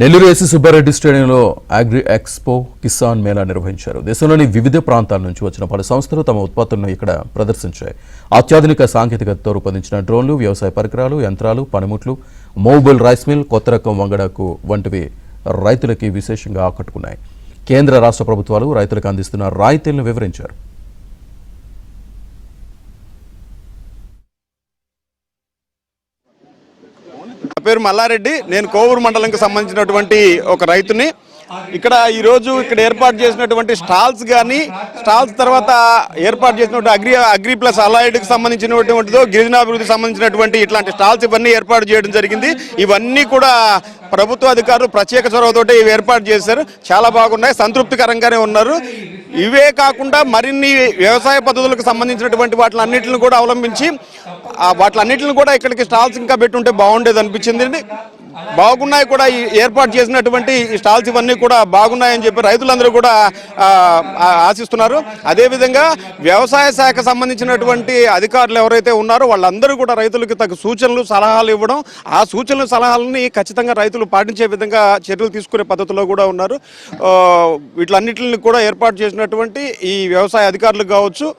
Nellore SC Subbareddy స్టేడియంలో agri expo Kisan Mela నిర్వహించారు. దేశంలోని వివిధ ప్రాంతాల నుంచి వచ్చిన పలు సంస్థలు తమ ఉత్పత్తులను ఇక్కడ ప్రదర్శించాయి. అత్యాధునిక సాంకేతికతతో రూపొందించిన డ్రోన్లు, వ్యవసాయ పరికరాలు, యంత్రాలు, పనిముట్లు, మూవబుల్ రైస్ మిల్, కొత్త రకం వంగడాకు వంటివి రైతులకి విశేషంగా ఆకట్టుకున్నాయి. కేంద్ర రాష్ట్ర ప్రభుత్వాలు రైతులకు అందిస్తున్న రాయితీలను వివరించారు. నా పేరు మల్లారెడ్డి. నేను కోవూరు మండలంకి సంబంధించినటువంటి ఒక రైతుని. ఇక్కడ ఈరోజు ఇక్కడ ఏర్పాటు చేసినటువంటి స్టాల్స్ తర్వాత ఏర్పాటు చేసినటువంటి అగ్రి ప్లస్ అలైడ్కి సంబంధించినటువంటిదో గిరిజనాభివృద్ధికి సంబంధించినటువంటి ఇట్లాంటి స్టాల్స్ ఇవన్నీ ఏర్పాటు చేయడం జరిగింది. ఇవన్నీ కూడా ప్రభుత్వ అధికారులు ప్రత్యేక చొరవతోటి ఇవి ఏర్పాటు చేశారు. చాలా బాగున్నాయి, సంతృప్తికరంగానే ఉన్నారు. ఇవే కాకుండా మరిన్ని వ్యవసాయ పద్ధతులకు సంబంధించినటువంటి వాటిలన్నింటిని కూడా అవలంబించి వాటిలన్నింటిని కూడా ఇక్కడికి స్టాల్స్ ఇంకా పెట్టుంటే బాగుండేది అనిపించింది. బాగున్నాయి కూడా ఏర్పాటు చేసినటువంటి ఈ స్టాల్స్ ఇవన్నీ కూడా బాగున్నాయని చెప్పి రైతులందరూ కూడా ఆశిస్తున్నారు. అదేవిధంగా వ్యవసాయ శాఖ సంబంధించినటువంటి అధికారులు ఎవరైతే ఉన్నారో వాళ్ళందరూ కూడా రైతులకు తగ్గ సూచనలు సలహాలు ఇవ్వడం, ఆ సూచనలు సలహాలని ఖచ్చితంగా రైతులు పాటించే విధంగా చర్యలు తీసుకునే పద్ధతిలో కూడా ఉన్నారు. వీటిలన్నింటిని కూడా ఏర్పాటు చేసినటువంటి ఈ వ్యవసాయ అధికారులు కావచ్చు